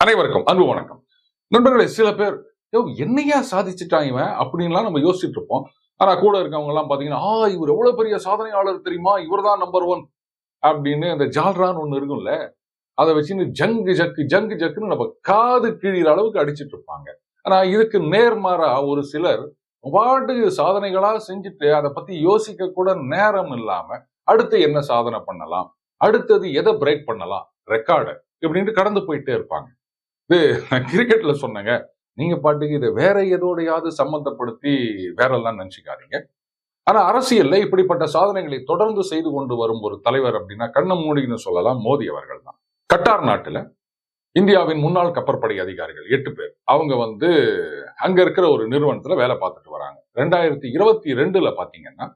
அனைவருக்கும் அன்பு வணக்கம். நண்பர்களே, சில பேர் என்னையா சாதிச்சுட்டான் இவன் அப்படின்லாம் நம்ம யோசிச்சுட்டு இருப்போம். ஆனா கூட இருக்கவங்க எல்லாம் பாத்தீங்கன்னா, இவர் எவ்வளவு பெரிய சாதனையாளர் தெரியுமா, இவர் தான் நம்பர் 1 அப்படின்னு அந்த ஜால்ரான்னு ஒண்ணு இருக்கும்ல, அதை வச்சுன்னு ஜங்கு ஜக்குன்னு நம்ம காது கிழிகிற அளவுக்கு அடிச்சிட்டு இருப்பாங்க. ஆனா இதுக்கு நேர்மாறா ஒரு சிலர் பாட்டுக்கு சாதனைகளா செஞ்சுட்டு அதை பத்தி யோசிக்க கூட நேரம் இல்லாம அடுத்து என்ன சாதனை பண்ணலாம், அடுத்தது எதை பிரேக் பண்ணலாம், ரெக்கார்டு இப்படின்ட்டு கடந்து போயிட்டே இருப்பாங்க. இது கிரிக்கெட்ல சொன்னங்க. நீங்க பாட்டுக்கு இதை வேற எதோடையாவது சம்பந்தப்படுத்தி வேற எல்லாம் நினைச்சுக்காதீங்க. ஆனா அரசியல்ல இப்படிப்பட்ட சாதனைகளை தொடர்ந்து செய்து கொண்டு வரும் ஒரு தலைவர் அப்படின்னா கண்ண மூடின்னு சொல்லலாம், மோடி அவர்கள் தான். கட்டார் நாட்டுல இந்தியாவின் முன்னாள் கப்பற்படை அதிகாரிகள் 8 பேர் அவங்க அங்க இருக்கிற ஒரு நிறுவனத்துல வேலை பார்த்துட்டு வராங்க. 2022ல பாத்தீங்கன்னா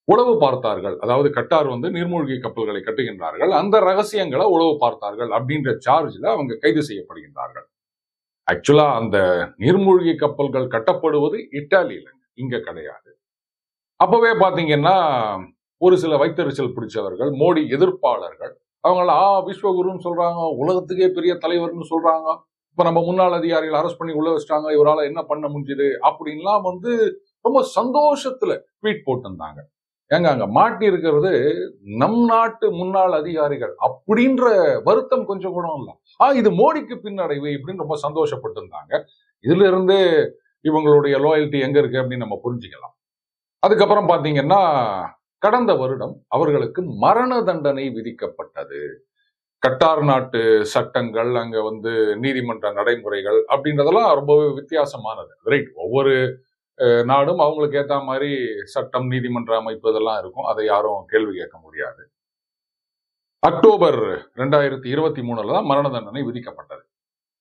உளவு பார்த்தார்கள். அதாவது கட்டார் நீர்மூழ்கி கப்பல்களை கட்டுகின்றார்கள், அந்த ரகசியங்களை உளவு பார்த்தார்கள் அப்படின்ற சார்ஜ்ல அவங்க கைது செய்யப்படுகின்றார்கள். ஆக்சுவலா அந்த நீர்மூழ்கி கப்பல்கள் கட்டப்படுவது இத்தாலியில, இங்க கிடையாது. அப்பவே பாத்தீங்கன்னா ஒரு சில வைத்தறிச்சல் பிடிச்சவர்கள், மோடி எதிர்ப்பாளர்கள், அவங்கள விஸ்வகுருன்னு சொல்றாங்க, உலகத்துக்கே பெரிய தலைவர்னு சொல்றாங்க, இப்ப நம்ம முன்னாள் அதிகாரிகள் அரெஸ்ட் பண்ணி உள்ள வச்சிட்டாங்க, இவரால என்ன பண்ண முடிஞ்சது அப்படின்லாம் ரொம்ப சந்தோஷத்துல ட்வீட் போட்டிருந்தாங்க. ஏங்க அங்க மாட்டி இருக்கிறது நம் நாட்டு முன்னாள் அதிகாரிகள் அப்படின்ற வருத்தம் கொஞ்சம் கூட இல்ல. இது மோடிக்கு பின்னடைவு இப்படின்னு ரொம்ப சந்தோஷப்பட்டு இருந்தாங்க. இதுல இருந்து இவங்களுடைய லோயல்டி எங்க இருக்கு அப்படின்னு நம்ம புரிஞ்சுக்கலாம். அதுக்கப்புறம் பாத்தீங்கன்னா கடந்த வருடம் அவர்களுக்கு மரண தண்டனை விதிக்கப்பட்டது. கட்டார் நாட்டு சட்டங்கள், அங்க நீதிமன்ற நடைமுறைகள் அப்படின்றதெல்லாம் ரொம்பவே வித்தியாசமானது. ரைட், ஒவ்வொரு நாடும் அவங்களுக்கு ஏத்த மாதிரி சட்டம், நீதிமன்ற அமைப்பு இதெல்லாம் இருக்கும். அதை யாரும் கேள்வி கேட்க முடியாது. அக்டோபர் 2023 தான் மரண தண்டனை விதிக்கப்பட்டது.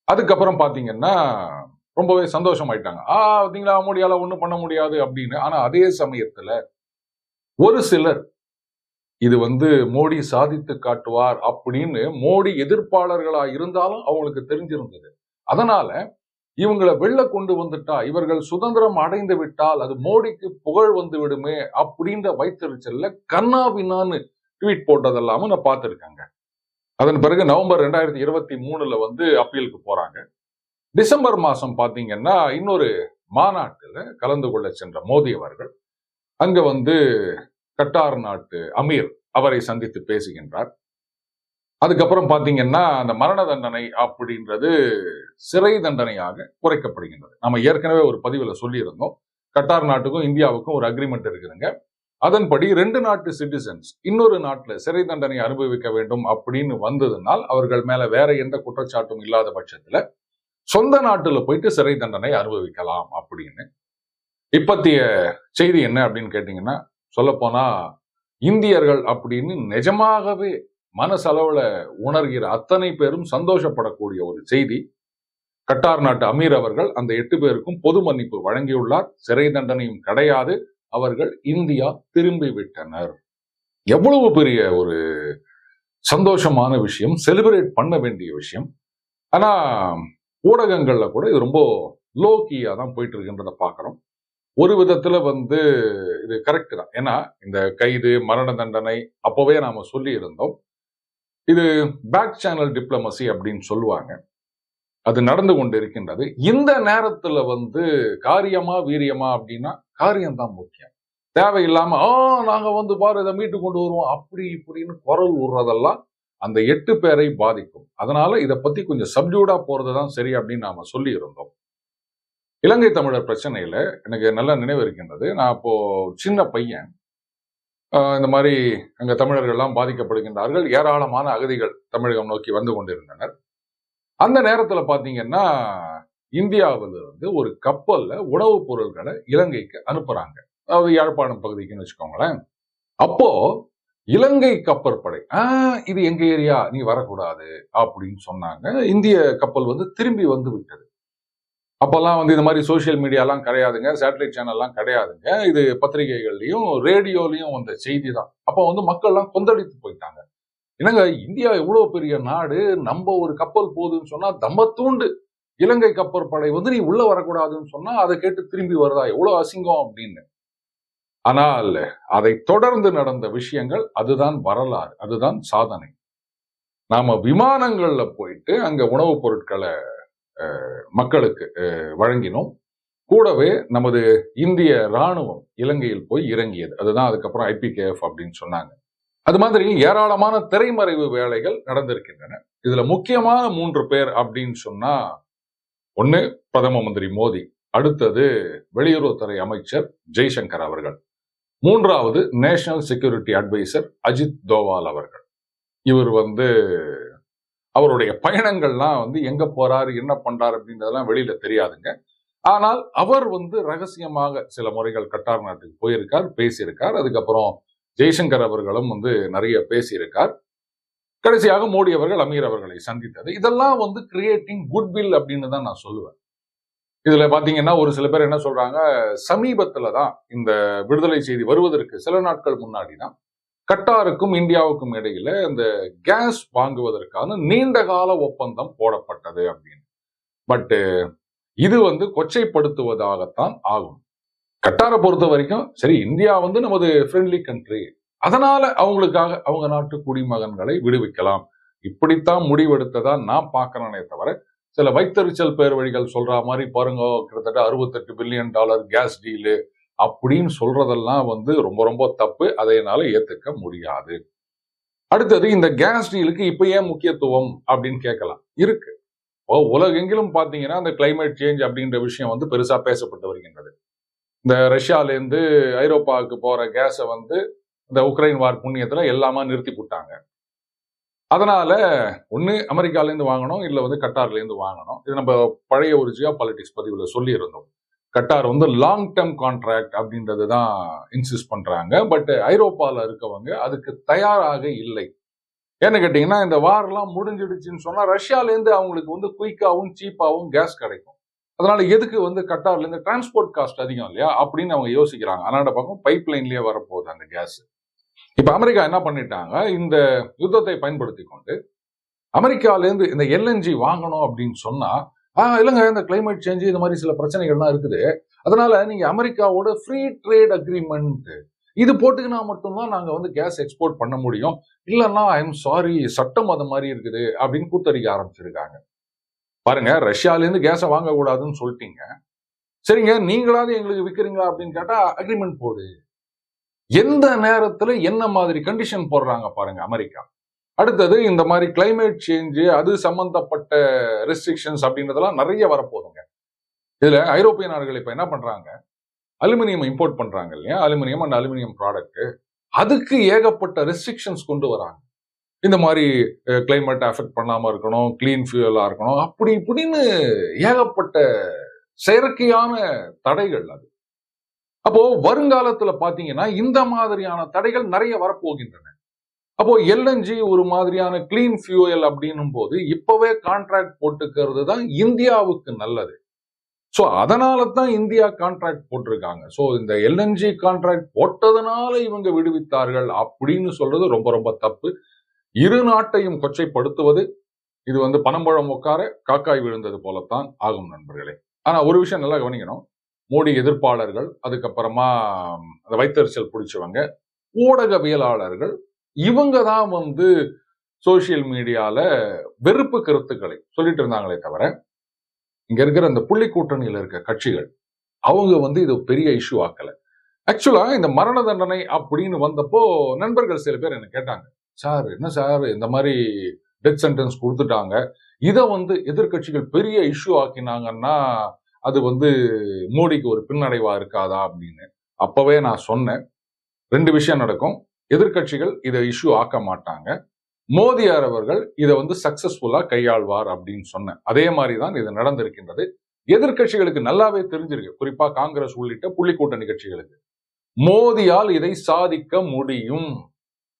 அதுக்கப்புறம் பாத்தீங்கன்னா ரொம்பவே சந்தோஷம் ஆயிட்டாங்க. பாத்தீங்களா, மோடியால ஒண்ணும் பண்ண முடியாது அப்படின்னு. ஆனா அதே சமயத்துல ஒரு சிலர் இது மோடி சாதித்து காட்டுவார் அப்படின்னு மோடி எதிர்ப்பாளர்களா இருந்தாலும் அவங்களுக்கு தெரிஞ்சிருந்தது. அதனால இவங்களை வெளில கொண்டு வந்துட்டா, இவர்கள் சுதந்திரம் அடைந்து விட்டால் அது மோடிக்கு புகழ் வந்து விடுமே அப்படின்ற வைத்தறிச்சல்ல கண்ணாபின்னான்னு ட்வீட் போட்டதெல்லாமும் நான் பார்த்திருக்கேங்க. அதன் பிறகு நவம்பர் 2023ல அப்பீலுக்கு போறாங்க. டிசம்பர் மாசம் பாத்தீங்கன்னா இன்னொரு மாநாட்டுல கலந்து கொள்ள சென்ற மோடி அவர்கள் அங்க கட்டார் நாட்டு அமீர் அவரை சந்தித்து பேசுகின்றார். அதுக்கப்புறம் பாத்தீங்கன்னா அந்த மரண தண்டனை அப்படின்றது சிறை தண்டனையாக குறைக்கப்படுகின்றது. நம்ம ஏற்கனவே ஒரு பதிவுல சொல்லி இருந்தோம். கட்டார் நாட்டுக்கும் இந்தியாவுக்கும் ஒரு அக்ரிமெண்ட் இருக்குதுங்க. அதன்படி 2 நாட்டு சிட்டிசன்ஸ் இன்னொரு நாட்டுல சிறை தண்டனை அனுபவிக்க வேண்டும் அப்படின்னு வந்ததுனால் அவர்கள் மேல வேற எந்த குற்றச்சாட்டும் இல்லாத பட்சத்துல சொந்த நாட்டுல போயிட்டு சிறை தண்டனை அனுபவிக்கலாம் அப்படின்னு. இப்பத்திய செய்தி என்ன அப்படின்னு கேட்டீங்கன்னா, சொல்ல போனா இந்தியர்கள் அப்படின்னு நிஜமாகவே மனசளவுல உணர்கிற அத்தனை பேரும் சந்தோஷப்படக்கூடிய ஒரு செய்தி. கட்டார் நாட்டு அமீர் அவர்கள் அந்த 8 பேருக்கும் பொது மன்னிப்பு வழங்கியுள்ளார். சிறை தண்டனையும் கிடையாது. அவர்கள் இந்தியா திரும்பி விட்டனர். எவ்வளவு பெரிய ஒரு சந்தோஷமான விஷயம், செலிப்ரேட் பண்ண வேண்டிய விஷயம். ஆனா ஊடகங்கள்ல கூட இது ரொம்ப லோ கீயா தான் போயிட்டு இருக்குன்றத பாக்குறோம். ஒரு விதத்துல இது கரெக்ட் தான். ஏன்னா இந்த கைது, மரண தண்டனை அப்பவே நாம சொல்லி இருந்தோம். இது பேக் சேனல் டிப்ளமசி அப்படின்னு சொல்லுவாங்க. அது நடந்து கொண்டு இருக்கின்றது. இந்த நேரத்துல காரியமா வீரியமா அப்படின்னா காரியம்தான் முக்கியம். தேவையில்லாம நாங்க பாரு இதை மீட்டு கொண்டு வருவோம் அப்படி இப்படின்னு குரல் விடுறதெல்லாம் அந்த 8 பேரை பாதிக்கும். அதனால இதை பத்தி கொஞ்சம் சப்டியூடா போறதுதான் சரி அப்படின்னு நாம சொல்லி இருந்தோம். இலங்கை தமிழர் பிரச்சனையில எனக்கு நல்ல நினைவு இருக்கின்றது. நான் அப்போ சின்ன பையன், இந்த மாதிரி அங்க தமிழர்கள் எல்லாம் பாதிக்கப்படுகின்றார்கள். ஏராளமான அகதிகள் தமிழகம் நோக்கி வந்து கொண்டிருந்தனர். அந்த நேரத்துல பாத்தீங்கன்னா இந்தியாவிலிருந்து ஒரு கப்பல்ல உணவுப் பொருட்களை இலங்கைக்கு அனுப்புறாங்க. அதாவது யாழ்ப்பாணம் பகுதிக்குன்னு வச்சுக்கோங்களேன். அப்போ இலங்கை கப்பற்படை இது எங்க ஏரியா, நீ வரக்கூடாது அப்படின்னு சொன்னாங்க. இந்திய கப்பல் திரும்பி வந்து விட்டது. அப்பெல்லாம் இந்த மாதிரி சோசியல் மீடியாலாம் கிடையாதுங்க, சேட்டலைட் சேனல்லாம் கிடையாதுங்க. இது பத்திரிகைகள்லயும் ரேடியோலையும் வந்த செய்தி தான். அப்போ மக்கள்லாம் கொந்தளித்து போயிட்டாங்க. என்னங்க, இந்தியா எவ்வளவு பெரிய நாடு, நம்ம ஒரு கப்பல் போகுதுன்னு சொன்னா தம்மத்தூண்டு இலங்கை கப்பற்படை நீ உள்ள வரக்கூடாதுன்னு சொன்னா அதை கேட்டு திரும்பி வருதா, எவ்வளவு அசிங்கம் அப்படின்னு. ஆனால் அதை தொடர்ந்து நடந்த விஷயங்கள், அதுதான் வரலாறு, அதுதான் சாதனை. நாம விமானங்கள்ல போயிட்டு அங்க உணவுப் பொருட்களை மக்களுக்கு வழங்கினோம். கூடவே நமது இந்திய ராணுவம் இலங்கையில் போய் இறங்கியது. அதுதான் அதுக்கப்புறம் IPKF அப்படின்னு சொன்னாங்க. அது மாதிரி ஏராளமான திரைமறைவு வேலைகள் நடந்திருக்கின்றன. இதுல முக்கியமான 3 பேர் அப்படின்னு சொன்னா, ஒண்ணு பிரதம மந்திரி மோடி, அடுத்தது வெளியுறவுத்துறை அமைச்சர் ஜெய்சங்கர் அவர்கள், மூன்றாவது national security adviser Ajit Doval அவர்கள். இவர் அவருடைய பயணங்கள்லாம் எங்க போறாரு, என்ன பண்றாரு அப்படின்றதெல்லாம் வெளியில தெரியாதுங்க. ஆனால் அவர் ரகசியமாக சில முறைகள் கட்டார் நாட்டுக்கு போயிருக்கார், பேசியிருக்கார். அதுக்கப்புறம் ஜெய்சங்கர் அவர்களும் நிறைய பேசியிருக்கார். கடைசியாக மோடி அவர்கள் அமீர் அவர்களை சந்தித்தது. இதெல்லாம் கிரியேட்டிங் குட்வில் அப்படின்னு தான் நான் சொல்லுவேன். இதுல பாத்தீங்கன்னா ஒரு சில பேர் என்ன சொல்றாங்க, சமீபத்துல தான் இந்த விடுதலை செய்தி வருவதற்கு சில நாட்கள் முன்னாடி தான் கட்டாருக்கும் இந்தியாவுக்கும் இடையில இந்த கேஸ் வாங்குவதற்கான நீண்ட கால ஒப்பந்தம் போடப்பட்டது அப்படின்னு. பட் இது கொச்சைப்படுத்துவதாகத்தான் ஆகும். கட்டாரை பொறுத்த வரைக்கும் சரி, இந்தியா நமது ஃப்ரெண்ட்லி கண்ட்ரி, அதனால அவங்களுக்காக அவங்க நாட்டு குடிமகன்களை விடுவிக்கலாம், இப்படித்தான் முடிவெடுத்ததா நான் பார்க்கிறேனே தவிர, சில வைத்தறிச்சல் பேர் வழிகள் சொல்ற மாதிரி பாருங்க, கிட்டத்தட்ட $68 பில்லியன் கேஸ் டீலு அப்படின்னு சொல்றதெல்லாம் ரொம்ப ரொம்ப தப்பு. அதை என்னால ஏத்துக்க முடியாது. அடுத்தது, இந்த கேஸ் டீலுக்கு இப்ப ஏன் முக்கியத்துவம் அப்படின்னு கேட்கலாம். இருக்கு. உலகெங்கிலும் பாத்தீங்கன்னா இந்த கிளைமேட் சேஞ்ச் அப்படின்ற விஷயம் பெருசா பேசப்பட்டு வருகின்றது. இந்த ரஷ்யால இருந்து ஐரோப்பாவுக்கு போற கேஸை இந்த உக்ரைன் வார் புண்ணியத்துல எல்லாமா நிறுத்தி போட்டாங்க. அதனால ஒண்ணு அமெரிக்கால இருந்து வாங்கணும், இல்ல கட்டார்ல இருந்து வாங்கணும். இது நம்ம பழைய ஒரு ஜியோ பாலிட்டிக்ஸ் பதிவுல சொல்லி இருந்தோம். கட்டார் லாங் டேர்ம் கான்ட்ராக்ட் அப்படின்றது தான் இன்சிஸ்ட் பண்றாங்க. பட் ஐரோப்பால இருக்கவங்க அதுக்கு தயாராக இல்லை. ஏன்னு கேட்டீங்கன்னா, இந்த வார் எல்லாம் முடிஞ்சிடுச்சுன்னு சொன்னா ரஷ்யால இருந்து அவங்களுக்கு குயிக்காவும் சீப்பாவும் கேஸ் கிடைக்கும். அதனால எதுக்கு கட்டார்ல இருந்து டிரான்ஸ்போர்ட் காஸ்ட் அதிகம் இல்லையா அப்படின்னு அவங்க யோசிக்கிறாங்க. அதனால பக்கம் பைப் லைன்லயே வரப்போகுது அந்த கேஸ். இப்ப அமெரிக்கா என்ன பண்ணிட்டாங்க, இந்த யுத்தத்தை பயன்படுத்தி கொண்டு அமெரிக்கால இருந்து இந்த LNG வாங்கணும் அப்படின்னு சொன்னா, இல்லைங்க இந்த கிளைமேட் சேஞ்ச் இந்த மாதிரி சில பிரச்சனைகள்லாம் இருக்குது, அதனால நீங்க அமெரிக்காவோட ஃப்ரீ ட்ரேட் அக்ரிமெண்ட் இது போட்டுக்கினா மட்டும்தான் நாங்க கேஸ் எக்ஸ்போர்ட் பண்ண முடியும், இல்லைன்னா ஐ எம் சாரி சட்டம் அது மாதிரி இருக்குது அப்படின்னு கூத்தடிக்க ஆரம்பிச்சிருக்காங்க. பாருங்க, ரஷ்யால இருந்து கேஸை வாங்கக்கூடாதுன்னு சொல்லிட்டீங்க, சரிங்க நீங்களாவது எங்களுக்கு விற்கிறீங்களா அப்படின்னு கேட்டா அக்ரிமெண்ட் போடு. எந்த நேரத்துல என்ன மாதிரி கண்டிஷன் போடுறாங்க பாருங்க அமெரிக்கா. அடுத்தது, இந்த மாதிரி கிளைமேட் சேஞ்ச் அது சம்பந்தப்பட்ட ரெஸ்ட்ரிக்ஷன்ஸ் அப்படின்றதெல்லாம் நிறைய வரப்போகுதுங்க. இதுல ஐரோப்பிய நாடுகள் இப்ப என்ன பண்றாங்க, அலுமினியம் இம்போர்ட் பண்றாங்க இல்லையா, அலுமினியம் அண்ட் அலுமினியம் ப்ராடக்ட், அதுக்கு ஏகப்பட்ட ரெஸ்ட்ரிக்ஷன்ஸ் கொண்டு வராங்க. இந்த மாதிரி கிளைமேட் அஃபெக்ட் பண்ணாம இருக்கணும், கிளீன் ஃபியூலா இருக்கணும், அப்படி இப்படின்னு ஏகப்பட்ட செயற்கையான தடைகள் அது. அப்போ வருங்காலத்துல பாத்தீங்கன்னா இந்த மாதிரியான தடைகள் நிறைய வரப்போகின்றன. அப்போ LNG ஒரு மாதிரியான கிளீன் ஃபியூயல் அப்படின்னும் போது இப்பவே கான்ட்ராக்ட் போட்டுக்கிறது தான் இந்தியாவுக்கு நல்லது. சோ அதனால தான் இந்தியா கான்ட்ராக்ட் போட்டிருக்காங்க. சோ இந்த LNG கான்ட்ராக்ட் போட்டதுனால இவங்க விடுவித்தார்கள் அப்படின்னு சொல்றது ரொம்ப ரொம்ப தப்பு. இரு நாட்டையும் கொச்சைப்படுத்துவது இது பனம்பழம் உட்கார காக்காய் விழுந்தது போலத்தான் ஆகும் நண்பர்களே. ஆனா ஒரு விஷயம் நல்லா கவனிக்கணும், மோடி எதிர்ப்பாளர்கள், அதுக்கப்புறமா வைத்தறிச்சல் பிடிச்சவங்க, ஊடகவியலாளர்கள், இவங்க தான் சோசியல் மீடியால வெறுப்பு கருத்துக்களை சொல்லிட்டு இருந்தாங்களே தவிர, இங்க இருக்கிற அந்த புள்ளி கூட்டணியில இருக்க கட்சிகள் அவங்க இது பெரிய இஷ்யூ ஆக்கல. ஆக்சுவலா இந்த மரண தண்டனை அப்படின்னு வந்தப்போ நண்பர்கள் சில பேர் என்ன கேட்டாங்க, சார் என்ன சார் இந்த மாதிரி டெத் சென்டென்ஸ் கொடுத்துட்டாங்க, இதை எதிர்கட்சிகள் பெரிய இஷ்யூ ஆக்கினாங்கன்னா அது மோடிக்கு ஒரு பின்னடைவா இருக்காதா அப்படின்னு. அப்பவே நான் சொன்னேன், 2 விஷயம் நடக்கும். எதிர்கட்சிகள் இதை இஷ்யூ ஆக்க மாட்டாங்க, மோடி அவர்கள் இதை சக்சஸ்ஃபுல்லா கையாள்வார் அப்படின்னு சொன்னேன். அதே மாதிரிதான் இது நடந்திருக்கின்றது. எதிர்கட்சிகளுக்கு நல்லாவே தெரிஞ்சிருக்கு, குறிப்பா காங்கிரஸ் உள்ளிட்ட புள்ளி கூட்டணி கட்சிகளுக்கு மோடியால் இதை சாதிக்க முடியும்,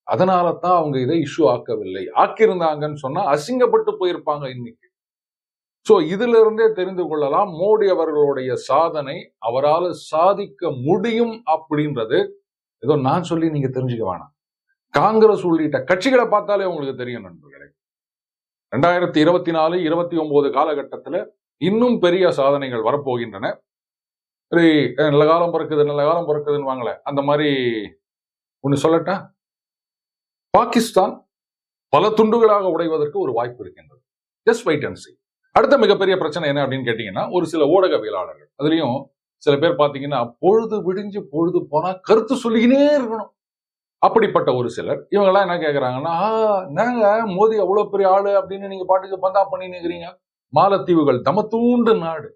அதனால தான் அவங்க இதை இஷ்யூ ஆக்கவில்லை. ஆக்கியிருந்தாங்கன்னு சொன்னா அசிங்கப்பட்டு போயிருப்பாங்க இன்னைக்கு. சோ இதுல இருந்தே தெரிந்து கொள்ளலாம் மோடி அவர்களுடைய சாதனை அவரால் சாதிக்க முடியும் அப்படின்றது ஏதோ நான் சொல்லி நீங்க தெரிஞ்சுக்க வேணாம், காங்கிரஸ் உள்ளிட்ட கட்சிகளை பார்த்தாலே உங்களுக்கு தெரியும் நண்பர்களே. 2024, 29 காலகட்டத்தில் இன்னும் பெரிய சாதனைகள் வரப்போகின்றன. சரி, நல்ல காலம் பிறக்குது நல்ல காலம் பிறக்குதுன்னு வாங்கல, அந்த மாதிரி ஒண்ணு சொல்லட்டா, பாகிஸ்தான் பல துண்டுகளாக உடைவதற்கு ஒரு வாய்ப்பு இருக்கின்றது. Just wait and see. அடுத்த மிகப்பெரிய பிரச்சனை என்ன அப்படின்னு கேட்டீங்கன்னா, ஒரு சில ஊடகவியலாளர்கள், அதுலயும் சில பேர் பாத்தீங்கன்னா பொழுது விடிஞ்சு பொழுது போனா கருத்து சொல்லிக்கினே இருக்கணும். அப்படிப்பட்ட ஒரு சிலர் இவங்க எல்லாம் என்ன கேக்குறாங்கன்னா, என்னங்க மோடி அவ்வளவு பெரிய ஆளு அப்படின்னு நீங்க பாட்டுக்கு பந்தா பண்ணி நிக்கிறீங்க. மாலத்தீவுகள் தமத்தூண்டு நாடு.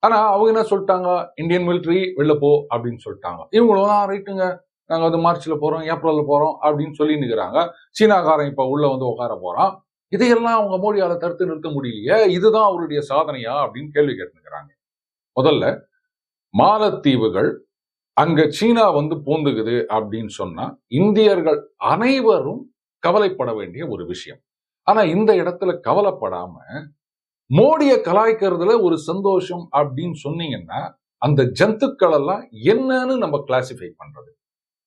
ஆனா அவங்க என்ன சொல்லிட்டாங்க, இந்தியன் மிலிட்டரி வெளில போ அப்படின்னு சொல்லிட்டாங்க. இவங்களும் ரைட்டுங்க, நாங்க வந்து மார்ச்ல போறோம், ஏப்ரல்ல போறோம் அப்படின்னு சொல்லி நிக்கிறாங்க. சீனாக்காரன் இப்ப உள்ள வந்து உட்கார போறான். இதையெல்லாம் அவங்க மோடியால தடுத்து நிறுத்த முடியலையே, இதுதான் அவருடைய சாதனையா அப்படின்னு கேள்வி கேட்டுக்கிறாங்க. முதல்ல மாலத்தீவுகள் அங்க சீனா வந்து பூந்துக்குது அப்படின்னு சொன்னா இந்தியர்கள் அனைவரும் கவலைப்பட வேண்டிய ஒரு விஷயம். ஆனா இந்த இடத்துல கவலைப்படாம மோடியை கலாய்க்கிறதுல ஒரு சந்தோஷம் அப்படின்னு சொன்னீங்கன்னா அந்த ஜந்துக்கள் எல்லாம் என்னன்னு நம்ம கிளாசிஃபை பண்றது.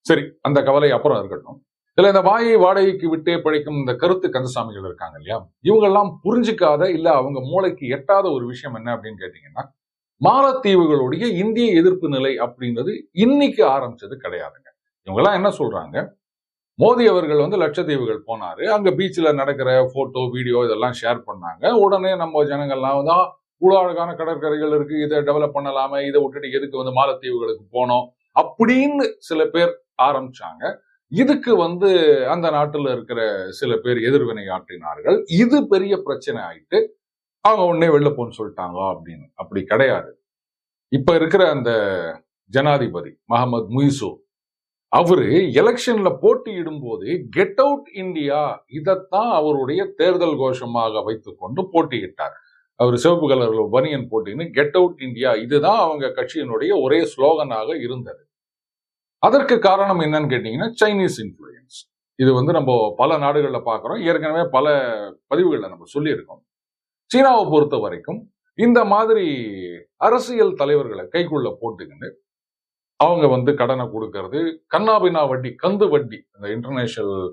சரி, அந்த கவலை அப்புறம் இருக்கட்டும். இதுல இந்த வாயை வாடகைக்கு விட்டே பிழைக்கும் இந்த கருத்து கந்தசாமிகள் இருக்காங்க இல்லையா, இவங்க எல்லாம் புரிஞ்சுக்காத இல்ல அவங்க மூளைக்கு எட்டாத ஒரு விஷயம் என்ன அப்படின்னு கேட்டீங்கன்னா, மாலத்தீவுகளுடைய இந்திய எதிர்ப்பு நிலை அப்படின்றது இன்னைக்கு ஆரம்பிச்சது கிடையாதுங்க. இவங்க எல்லாம் என்ன சொல்றாங்க, மோடி அவர்கள் வந்து லட்சத்தீவுகள் போனாரு, அங்க பீச்ல நடக்கிற போட்டோ வீடியோ இதெல்லாம் ஷேர் பண்ணாங்க. உடனே நம்ம ஜனங்கள்லாம் வந்து இவ்வளவு அழகான கடற்கரைகள் இருக்கு, இதை டெவலப் பண்ணலாமே, இதை விட்டுட்டு எதுக்கு வந்து மாலத்தீவுகளுக்கு போனோம் அப்படின்னு சில பேர் ஆரம்பிச்சாங்க. இதுக்கு வந்து அந்த நாட்டுல இருக்கிற சில பேர் எதிர்வினை ஆற்றினார்கள். இது பெரிய பிரச்சனை ஆயிட்டு அவங்க உடனே வெளில போன்னு சொல்லிட்டாங்க அப்படின்னு. அப்படி கிடையாது. இப்ப இருக்கிற அந்த ஜனாதிபதி முகமது முய்சு அவரு எலெக்ஷன்ல போட்டியிடும் போது கெட் அவுட் இந்தியா இதைத்தான் அவருடைய தேர்தல் கோஷமாக வைத்துக் கொண்டு போட்டியிட்டார். அவர் சிவப்பு கலர்ல பனியன் போட்டின்னு கெட் அவுட் இந்தியா இதுதான் அவங்க கட்சியினுடைய ஒரே ஸ்லோகனாக இருந்தது. அதற்கு காரணம் என்னன்னு கேட்டீங்கன்னா சைனீஸ் இன்ஃபுளுயன்ஸ். இது வந்து நம்ம பல நாடுகள்ல பார்க்கிறோம். ஏற்கனவே பல பதிவுகள்ல நம்ம சொல்லியிருக்கோம். சீனாவை பொறுத்த வரைக்கும் இந்த மாதிரி அரசியல் தலைவர்களை கைக்குள்ள போட்டுக்கிட்டு அவங்க வந்து கடனை கொடுக்கறது, கண்ணாபின்னா வட்டி, கந்து வட்டி. இந்த இன்டர்நேஷனல்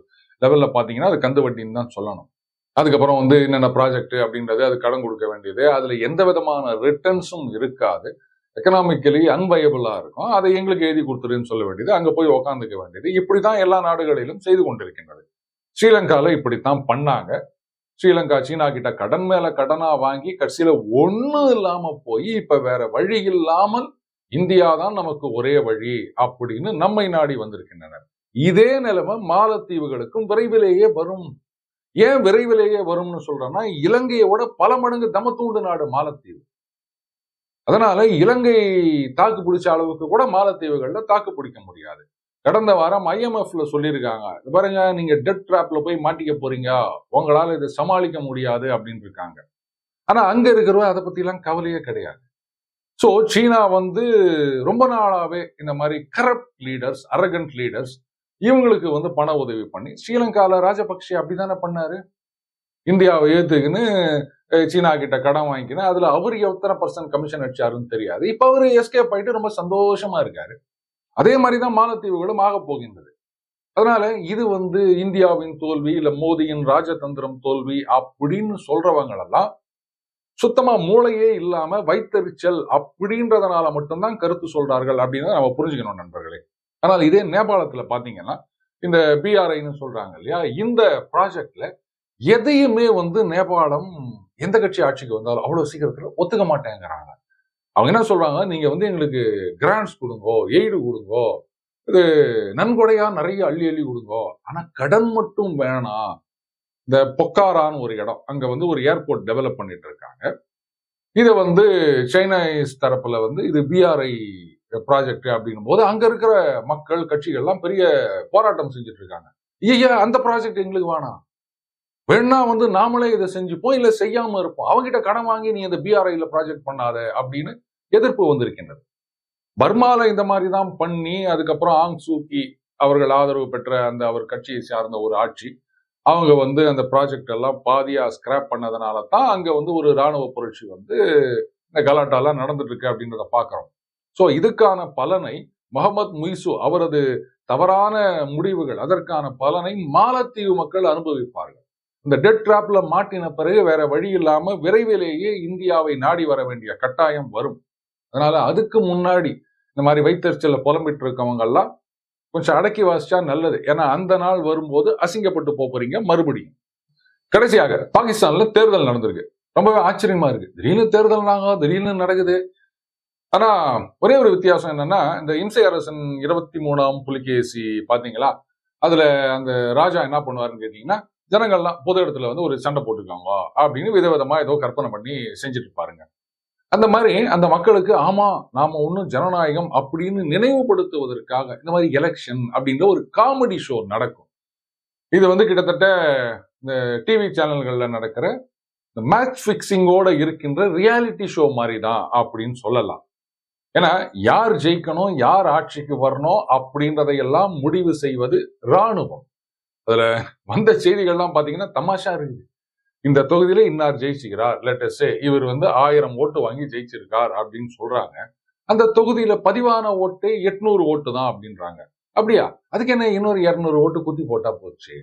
லெவல்ல பாத்தீங்கன்னா அது கந்து வட்டின்னு தான் சொல்லணும். அதுக்கப்புறம் வந்து என்னென்ன ப்ராஜெக்ட் அப்படின்றது, அது கடன் கொடுக்க வேண்டியது, அதுல எந்த விதமான ரிட்டர்ன்ஸும் இருக்காது. எக்கனாமிக்கலி அன்வயபிளா இருக்கும். அதை எங்களுக்கு எழுதி கொடுத்துருன்னு சொல்ல வேண்டியது, அங்க போய் உக்காந்துக்க வேண்டியது. இப்படித்தான் எல்லா நாடுகளிலும் செய்து கொண்டிருக்கின்றது. ஸ்ரீலங்கால இப்படித்தான் பண்ணாங்க. ஸ்ரீலங்கா சீனா கிட்ட கடன் மேல கடனா வாங்கி கடைசியில ஒண்ணும் இல்லாம போய் இப்ப வேற வழி இல்லாமல் இந்தியா தான் நமக்கு ஒரே வழி அப்படின்னு நம்மை நாடி வந்திருக்கின்றனர். இதே நிலைமை மாலத்தீவுகளுக்கும் விரைவிலேயே வரும். ஏன் விரைவிலேயே வரும்னு சொல்றேன்னா, இலங்கையை விட பல மடங்கு தமத்தூண்டு நாடு மாலத்தீவு. அதனால இலங்கை தாக்கு பிடிச்ச அளவுக்கு கூட மாலத்தீவுகள்ல தாக்கு பிடிக்க முடியாது. கடந்த வாரம் IMFல சொல்லியிருக்காங்க, பாருங்க நீங்க டெட் ட்ராப்ல போய் மாட்டிக்க போறீங்க, உங்களால இதை சமாளிக்க முடியாது அப்படின்னு இருக்காங்க. ஆனா அங்க இருக்கிறவங்க அதை பத்தி எல்லாம் கவலையே கிடையாது. சோ சீனா வந்து ரொம்ப நாளாவே இந்த மாதிரி கரப்ட் லீடர்ஸ், அரகண்ட் லீடர்ஸ் இவங்களுக்கு வந்து பண உதவி பண்ணி, ஸ்ரீலங்கால ராஜபக்சே அப்படித்தானே பண்ணாரு. இந்தியாவை ஏத்துக்குன்னு சீனா கிட்ட கடன் வாங்கிக்கின்னு அதுல அவரு எத்தனை % கமிஷன் அடிச்சாருன்னு தெரியாது. இப்ப அவரு எஸ்கேப் ஆயிட்டு ரொம்ப சந்தோஷமா இருக்காரு. அதே மாதிரிதான் மாலத்தீவுகளும் ஆக போகின்றது. அதனால இது வந்து இந்தியாவின் தோல்வி, இல்ல மோடியின் ராஜதந்திரம் தோல்வி அப்படின்னு சொல்றவங்க எல்லாம் சுத்தமா மூளையே இல்லாம வைத்தறிச்சல் அப்படின்றதுனால மட்டும்தான் கருத்து சொல்றார்கள் அப்படின்னு நம்ம புரிஞ்சுக்கணும் நண்பர்களே. ஆனால் இதே நேபாளத்துல பாத்தீங்கன்னா இந்த BRIன்னு சொல்றாங்க இல்லையா, இந்த ப்ராஜெக்ட்ல எதையுமே வந்து நேபாளம் எந்த கட்சி ஆட்சிக்கு வந்தாலும் அவ்வளவு சீக்கிரத்துல ஒத்துக்க மாட்டேங்கிறாங்க. அவங்க என்ன சொல்றாங்க, நீங்க வந்து எங்களுக்கு கிராண்ட்ஸ் கொடுங்கோ, எய்டு கொடுங்கோ, இது நன்கொடையா நிறைய அள்ளி அள்ளி கொடுங்கோ, ஆனா கடன் மட்டும் வேணாம். இந்த பொக்காரான்னு ஒரு இடம், அங்க வந்து ஒரு ஏர்போர்ட் டெவலப் பண்ணிட்டு இருக்காங்க. இதை வந்து சைனீஸ் தரப்புல வந்து இது BRI ப்ராஜெக்ட் அப்படின்னும் போது அங்க இருக்கிற மக்கள் கட்சிகள்லாம் பெரிய போராட்டம் செஞ்சுட்டு இருக்காங்க. ஐயா அந்த ப்ராஜெக்ட் எங்களுக்கு வேணாம், வேணா வந்து நாமளே இதை செஞ்சுப்போம், இல்ல செய்யாம இருப்போம், அவங்கிட்ட கடன் வாங்கி நீ இந்த BRIல ப்ராஜெக்ட் பண்ணாத அப்படின்னு எதிர்ப்பு வந்திருக்கின்றது. பர்மால இந்த மாதிரி தான் பண்ணி அதுக்கப்புறம் ஆங் சூகி அவர்கள் ஆதரவு பெற்ற அந்த அவர் கட்சியை சார்ந்த ஒரு ஆட்சி அவங்க வந்து அந்த ப்ராஜெக்ட் எல்லாம் பாதியா ஸ்கிராப் பண்ணதுனால தான் அங்க வந்து ஒரு ராணுவ புரட்சி வந்து இந்த கலாட்டாலாம் நடந்துட்டு இருக்கு அப்படின்றத பாக்குறோம். சோ இதுக்கான பலனை முகமது முய்சு அவரது தவறான முடிவுகள், அதற்கான பலனை மாலத்தீவு மக்கள் அனுபவிப்பார்கள். இந்த டெட் டிராப்ல மாட்டின பிறகு வேற வழி இல்லாம விரைவிலேயே இந்தியாவை நாடி வர வேண்டிய கட்டாயம் வரும். அதனால அதுக்கு முன்னாடி இந்த மாதிரி வைத்தறிச்சல புலம்பிட்டு இருக்கவங்க எல்லாம் கொஞ்சம் அடக்கி வாசிச்சா நல்லது. ஏன்னா அந்த நாள் வரும்போது அசிங்கப்பட்டு போறீங்க மறுபடியும். கடைசியாக பாகிஸ்தான்ல தேர்தல் நடந்திருக்கு. ரொம்பவே ஆச்சரியமா இருக்கு. திடீர்னு தேர்தல்னாங்க, திடீர்னு நடக்குது. ஆனா ஒரே ஒரு வித்தியாசம் என்னன்னா, இந்த இம்சை அரசன் 23ஆம் புலிகேசி பாத்தீங்களா? அதுல அந்த ராஜா என்ன பண்ணுவாருன்னு கேட்டீங்கன்னா, ஜனங்கள்லாம் பொது இடத்துல வந்து ஒரு சண்டை போட்டுக்காங்க அப்படின்னு விதவிதமா ஏதோ கற்பனை பண்ணி செஞ்சுட்டு இருப்பாருங்க. அந்த மாதிரி அந்த மக்களுக்கு ஆமா நாம ஒன்னும் ஜனநாயகம் அப்படின்னு நினைவுபடுத்துவதற்காக இந்த மாதிரி எலெக்ஷன் அப்படின்ற ஒரு காமெடி ஷோ நடக்கும். இது வந்து கிட்டத்தட்ட இந்த டிவி சேனல்கள்ல நடக்கிற இந்த மேட்ச் பிக்சிங்கோட இருக்கின்ற ரியாலிட்டி ஷோ மாதிரி தான் அப்படின்னு சொல்லலாம். ஏன்னா யார் ஜெயிக்கணும், யார் ஆட்சிக்கு வரணும் அப்படின்றதையெல்லாம் முடிவு செய்வது ராணுவம். அதுல வந்த செய்திகள்லாம் பாத்தீங்கன்னா தமாஷா இருக்குது. இந்த தொகுதியில இன்னார் ஜெயிச்சுக்கிறார், லெட்டஸ் சே இவர் வந்து 1000 ஓட்டு வாங்கி ஜெயிச்சிருக்கார் அப்படின்னு சொல்றாங்க. அந்த தொகுதியில பதிவான ஓட்டு 800 ஓட்டு தான் அப்படின்றாங்க. அப்படியா? அதுக்கு என்ன இன்னொரு 200 ஓட்டு குத்தி போட்டா போச்சு.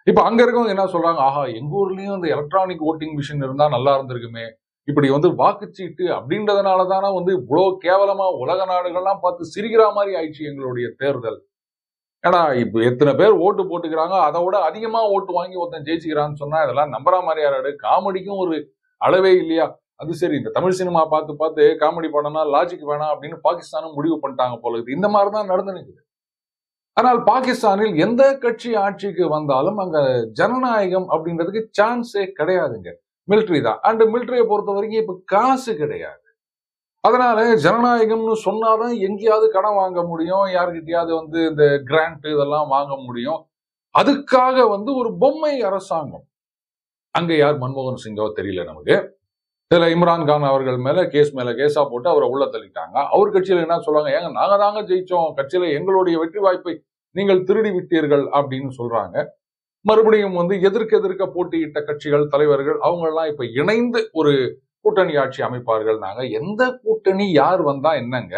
இப்ப அங்க இருக்கவங்க என்ன சொல்றாங்க, ஆஹா எங்க ஊர்லயும் இந்த எலக்ட்ரானிக் ஓட்டிங் மிஷின் இருந்தா நல்லா இருந்திருக்குமே. இப்படி வந்து வாக்குச்சீட்டு அப்படின்றதுனால தானே வந்து இவ்வளவு கேவலமா உலக நாடுகள்லாம் பார்த்து சிரிக்கிற மாதிரி ஆயிடுச்சு எங்களுடைய தேர்தல். ஏன்னா இப்ப எத்தனை பேர் ஓட்டு போட்டுக்கிறாங்க, அதை விட அதிகமா ஓட்டு வாங்கி ஒருத்தன் ஜெயிச்சுக்கிறான்னு சொன்னா இதெல்லாம் நம்புற மாதிரி யாராடு? காமெடிக்கும் ஒரு அளவே இல்லையா? அது சரி, இந்த தமிழ் சினிமா பார்த்து பார்த்து காமெடி படம்னா லாஜிக் வேணாம் அப்படின்னு பாகிஸ்தானும் முடிவு பண்ணிட்டாங்க போல இருக்குது. இந்த மாதிரி தான் நடந்து நிக்குது. ஆனால் பாகிஸ்தானில் எந்த கட்சி ஆட்சிக்கு வந்தாலும் அங்க ஜனநாயகம் அப்படின்றதுக்கு சான்ஸே கிடையாதுங்க. மிலிட்டரி தான். அண்ட் மிலிட்டரியை பொறுத்த வரைக்கும் இப்ப காசு கிடையாது. அதனால ஜனநாயகம்னு சொன்னாதான் எங்கேயாவது கடன் வாங்க முடியும், யாருக்கிட்டையாவது வந்து இந்த கிராண்ட் இதெல்லாம் வாங்க முடியும். அதுக்காக வந்து ஒரு பொம்மை அரசாங்கம். அங்க யார் மன்மோகன் சிங்கோ தெரியல நமக்கு. இதுல இம்ரான்கான் அவர்கள் மேல கேஸா போட்டு அவரை உள்ள தள்ளிட்டாங்க. அவர் கட்சியில என்ன சொல்றாங்க, ஏங்க நாங்க தாங்க ஜெயிச்சோம், கட்சியில எங்களுடைய வெற்றி வாய்ப்பை நீங்கள் திருடி விட்டீர்கள் அப்படின்னு சொல்றாங்க. மறுபடியும் வந்து எதிர்க்க போட்டியிட்ட கட்சிகள் தலைவர்கள் அவங்க எல்லாம் இப்ப இணைந்து ஒரு கூட்டணி ஆட்சி அமைப்பார்கள். நாங்க எந்த கூட்டணி யார் வந்தா என்னங்க,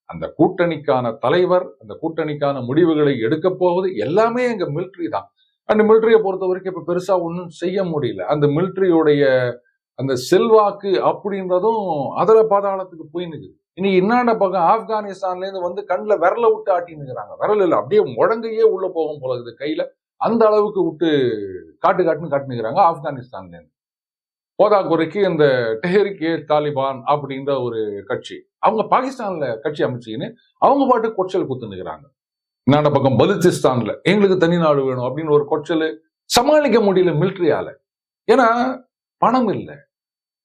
அந்த கூட்டணிக்கான தலைவர், அந்த கூட்டணிக்கான முடிவுகளை எடுக்க போவது எல்லாமே எங்க மிலிட்டரி தான். அந்த மிலிட்டரியை பொறுத்த வரைக்கும் இப்ப பெருசா ஒன்றும் செய்ய முடியல. அந்த மிலிட்டரியோடைய அந்த செல்வாக்கு அப்படின்றதும் அதல பாதாளத்துக்கு போய் நிக்குது. இனி இன்னாண்ட பக்கம் ஆப்கானிஸ்தான்ல இருந்து வந்து கண்ணுல விரல விட்டு ஆட்டினுக்கிறாங்க. விரல் இல்ல, அப்படியே முழங்கையே உள்ள போகும் போல இருக்குது கையில. அந்த அளவுக்கு விட்டு காட்டுன்னு காட்டுனுக்கிறாங்க ஆப்கானிஸ்தான்ல இருந்து. போதாக்குறைக்கு இந்த டெஹரிக் தாலிபான் அப்படின்ற ஒரு கட்சி, அவங்க பாகிஸ்தான்ல கட்சி அமைச்சுக்கின்னு அவங்க பாட்டு கொச்சல் குத்துனுக்கிறாங்க. இன்னாண்ட பக்கம் பலுச்சிஸ்தான்ல எங்களுக்கு தனி நாடு வேணும் அப்படின்னு ஒரு கொச்சல் சமாளிக்க முடியல மிலிட்டரியால. ஏன்னா பணம் இல்லை,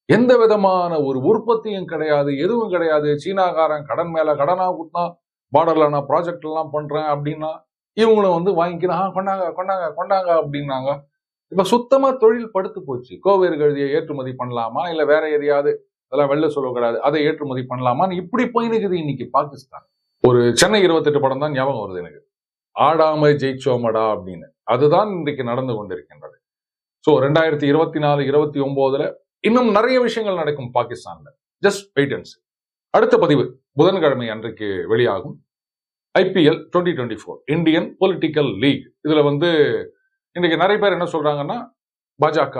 எந்த விதமான ஒரு உற்பத்தியும் கிடையாது, எதுவும் கிடையாது. சீனாக்காரன் கடன் மேல கடனா குட்டினா, பார்டர்ல நான் ப்ராஜெக்ட் எல்லாம் பண்றேன் அப்படின்னா இவங்களும் வந்து வாங்கிக்கணும், கொண்டாங்க கொண்டாங்க கொண்டாங்க அப்படின்னாங்க. இப்ப சுத்தமா தொழில் படுத்து போச்சு. கோவேறு கழுதியை ஏற்றுமதி பண்ணலாமா, இல்ல வேற எதையாவது அதெல்லாம் வெளில சொல்லக்கூடாது, அதை ஏற்றுமதி பண்ணலாமான்னு இப்படி போயினுக்குது இன்னைக்கு பாகிஸ்தான். ஒரு சென்னை 28 படம் தான் ஞாபகம் வருது எனக்கு. ஆடாமை ஜெயிச்சோமடா அப்படின்னு. அதுதான் இன்றைக்கு நடந்து கொண்டிருக்கின்றது. சோ 2024, 29ல இன்னும் நிறைய விஷயங்கள் நடக்கும் பாகிஸ்தான்ல. Just wait and see. அடுத்த பதிவு புதன்கிழமை அன்றைக்கு வெளியாகும். IPL 2024 Indian political league. இதுல வந்து இன்னைக்கு நிறைய பேர் என்ன சொல்றாங்கன்னா, பாஜக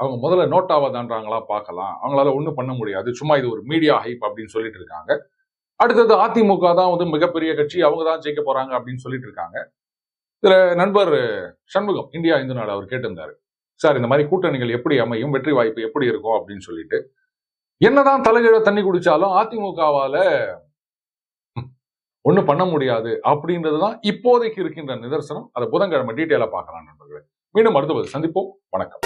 அவங்க முதல்ல நோட்டாவா தாண்டாங்களா பார்க்கலாம், அவங்களால ஒண்ணும் பண்ண முடியாது, சும்மா இது ஒரு மீடியா ஹைப் அப்படின்னு சொல்லிட்டு இருக்காங்க. அடுத்தது அதிமுக தான் வந்து மிகப்பெரிய கட்சி, அவங்க தான் ஜெயிக்க போறாங்க அப்படின்னு சொல்லிட்டு இருக்காங்க. இதுல நண்பர் சண்முகம் இந்தியா இந்து நாடு அவர் கேட்டிருந்தாரு, சார் இந்த மாதிரி கூட்டணிகள் எப்படி அமையும், வெற்றி வாய்ப்பு எப்படி இருக்கும் அப்படின்னு சொல்லிட்டு. என்னதான் தலைகீழ தண்ணி குடிச்சாலும் அதிமுகவால ஒண்ணும் பண்ண முடியாது அப்படின்றதுதான் இப்போதைக்கு இருக்கின்ற நிதர்சனம். அதை புதன்கிழமை டீட்டெயிலா பார்க்கலாம் நண்பர்களே. மீண்டும் அடுத்த சந்திப்போம். வணக்கம்.